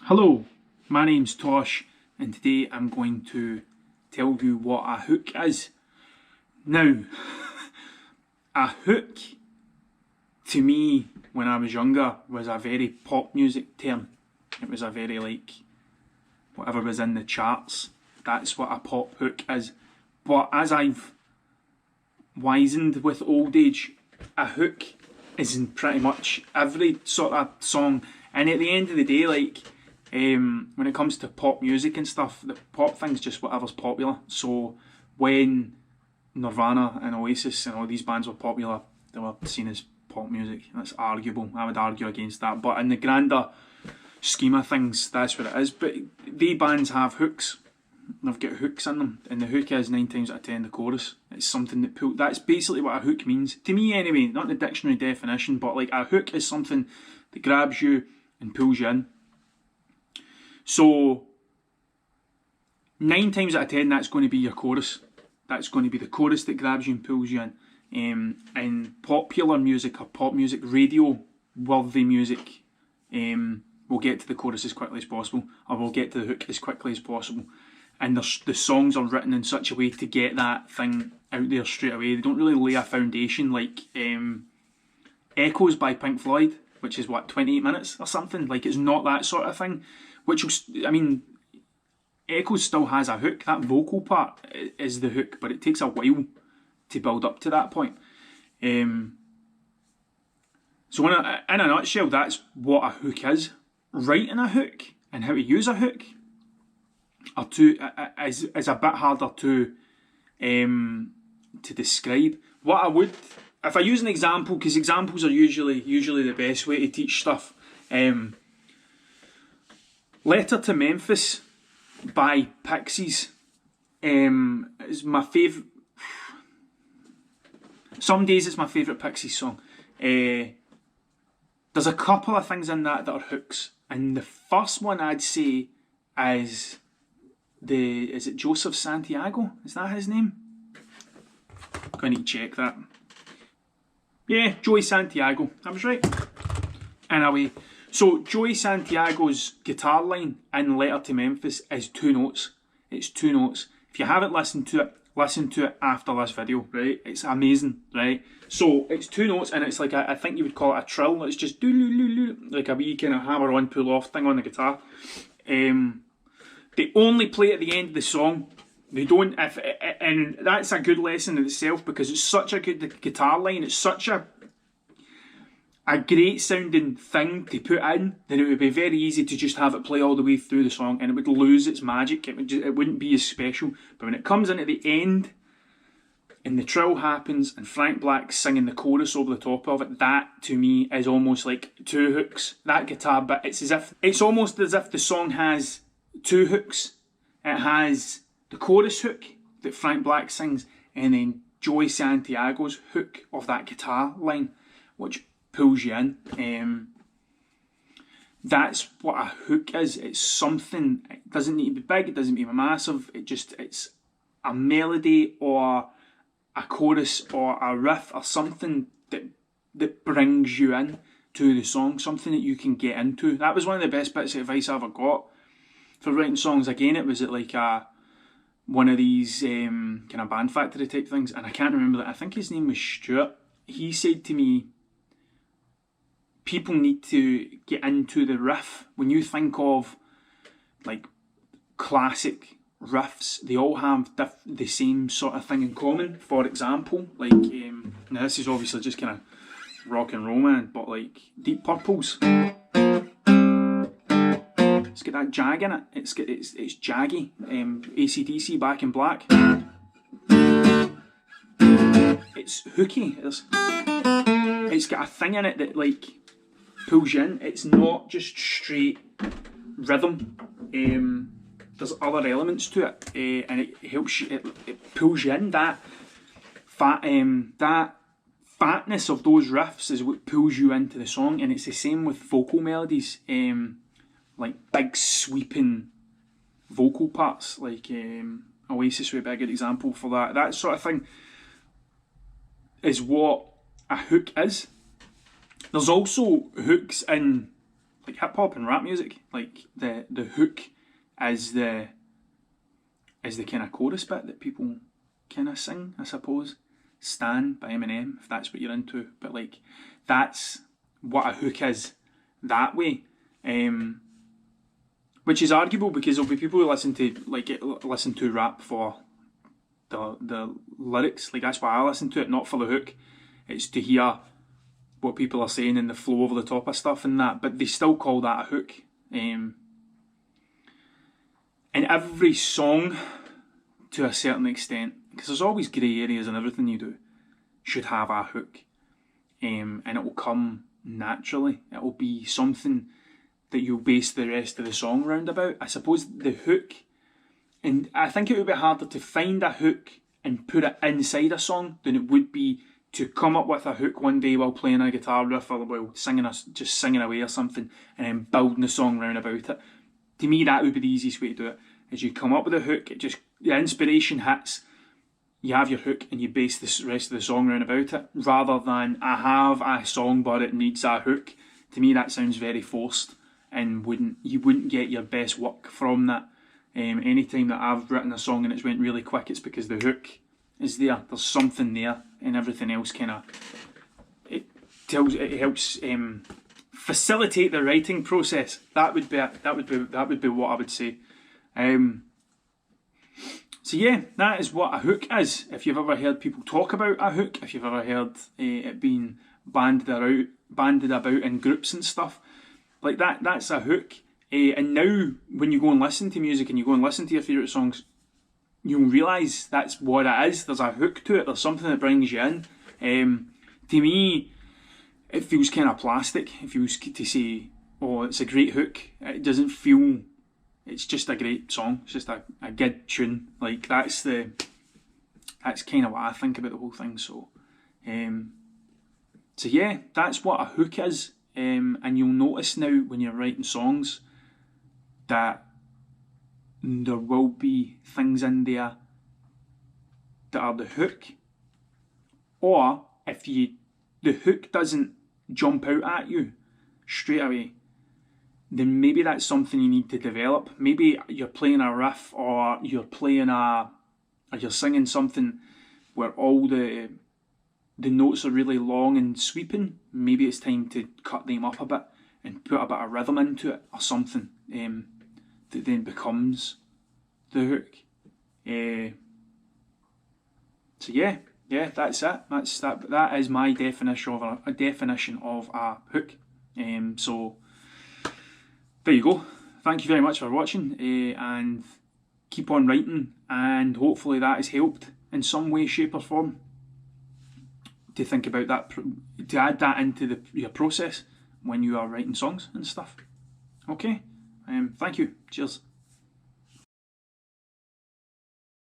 Hello, my name's Tosh, and today I'm going to tell you what a hook is. Now, a hook to me when I was younger was a very pop music term. It was a very whatever was in the charts. That's what a pop hook is. But as I've wizened with old age, a hook is in pretty much every sort of song. And at the end of the day, when it comes to pop music and stuff, the pop thing's just whatever's popular. So when Nirvana and Oasis and all these bands were popular, they were seen as pop music. That's arguable. I would argue against that. But in the grander scheme of things, that's what it is. But they bands have hooks. They've got hooks in them. And the hook is 9 times out of 10 the chorus. It's something that that's basically what a hook means. To me anyway, not the dictionary definition, but like a hook is something that grabs you and pulls you in. So 9 times out of 10 that's going to be your chorus. That's going to be the chorus that grabs you and pulls you in. And popular music or pop music, radio worthy music, we'll get to the chorus as quickly as possible, or we'll get to the hook as quickly as possible. And the songs are written in such a way to get that thing out there straight away. They don't really lay a foundation like Echoes by Pink Floyd, which is 28 minutes or something. Like, it's not that sort of thing. Echoes still has a hook. That vocal part is the hook, but it takes a while to build up to that point. So in a nutshell, that's what a hook is. Writing a hook and how to use a hook is a bit harder to describe. What I would, if I use an example, because examples are usually the best way to teach stuff. Letter to Memphis by Pixies is my favourite. Some days it's my favourite Pixies song. There's a couple of things in that are hooks, and the first one I'd say is is it Joseph Santiago? Is that his name? I'm going to need to check that. Yeah, Joey Santiago. I was right. Anyway, so Joey Santiago's guitar line in Letter to Memphis is 2 notes. It's 2 notes. If you haven't listened to it, listen to it after this video, right? It's amazing, right? So it's 2 notes, and it's like I think you would call it a trill. It's just like a wee kind of hammer on pull off thing on the guitar. They only play at the end of the song. They don't, and that's a good lesson in itself, because it's such a good guitar line. It's such a great sounding thing to put in, then it would be very easy to just have it play all the way through the song, and it would lose its magic. It wouldn't be as special. But when it comes in at the end, and the trill happens, and Frank Black's singing the chorus over the top of it, that to me is almost like 2 hooks. That guitar bit, it's almost as if the song has 2 hooks. It has the chorus hook that Frank Black sings, and then Joey Santiago's hook of that guitar line, which pulls you in. That's what a hook is. It's something. It doesn't need to be big. It doesn't need to be massive. It's a melody or a chorus or a riff or something that brings you in to the song. Something that you can get into. That was one of the best bits of advice I ever got for writing songs. Again, it was at like one of these kind of Band Factory type things, and I can't remember that. I think his name was Stuart. He said to me, people need to get into the riff. When you think of like classic riffs, they all have the same sort of thing in common. For example, like now this is obviously just kind of rock and roll, man, but like Deep Purple's, it's got that jag in it. It's jaggy. AC/DC, Back in Black. It's hooky. It's got a thing in it that like pulls you in. It's not just straight rhythm. There's other elements to it, and it helps you. It pulls you in. That fatness of those riffs is what pulls you into the song, and it's the same with vocal melodies. Like big sweeping vocal parts, like Oasis would be a good example for that. That sort of thing is what a hook is. There's also hooks in like hip hop and rap music, like the hook is the kind of chorus bit that people kind of sing, I suppose. Stan by Eminem, if that's what you're into, but like that's what a hook is that way, which is arguable because there'll be people who listen to rap for the lyrics. Like that's why I listen to it, not for the hook. It's to hear what people are saying and the flow over the top of stuff and that, but they still call that a hook. And every song, to a certain extent, because there's always grey areas in everything you do, should have a hook. And it will come naturally. It will be something that you'll base the rest of the song round about. I suppose the hook, and I think it would be harder to find a hook and put it inside a song than it would be to come up with a hook one day while playing a guitar riff or while just singing away or something, and then building the song round about it. To me, that would be the easiest way to do it. Is you come up with a hook, the inspiration hits, you have your hook, and you base the rest of the song round about it, rather than I have a song but it needs a hook. To me, that sounds very forced, and you wouldn't get your best work from that. Anytime that I've written a song and it's went really quick, it's because the hook is there. There's something there, and everything else it helps facilitate the writing process. That would be what I would say. So yeah, that is what a hook is. If you've ever heard people talk about a hook, if you've ever heard it being banded about in groups and stuff like that, that's a hook. And now, when you go and listen to music and you go and listen to your favourite songs, you'll realise that's what it is. There's a hook to it. There's something that brings you in. To me, it feels kind of plastic. If you was to say, "Oh, it's a great hook," it doesn't feel. It's just a great song. It's just a good tune. Like that's kind of what I think about the whole thing. So yeah, that's what a hook is. And you'll notice now when you're writing songs that there will be things in there that are the hook, or if the hook doesn't jump out at you straight away, then maybe that's something you need to develop. Maybe you're playing a riff, or you're singing something where all the notes are really long and sweeping. Maybe it's time to cut them up a bit and put a bit of rhythm into it or something. That then becomes the hook. So yeah, that's it. That is my definition of a hook. So there you go. Thank you very much for watching, and keep on writing, and hopefully that has helped in some way, shape or form to think about that, to add that into your process when you are writing songs and stuff. Okay, thank you. Cheers.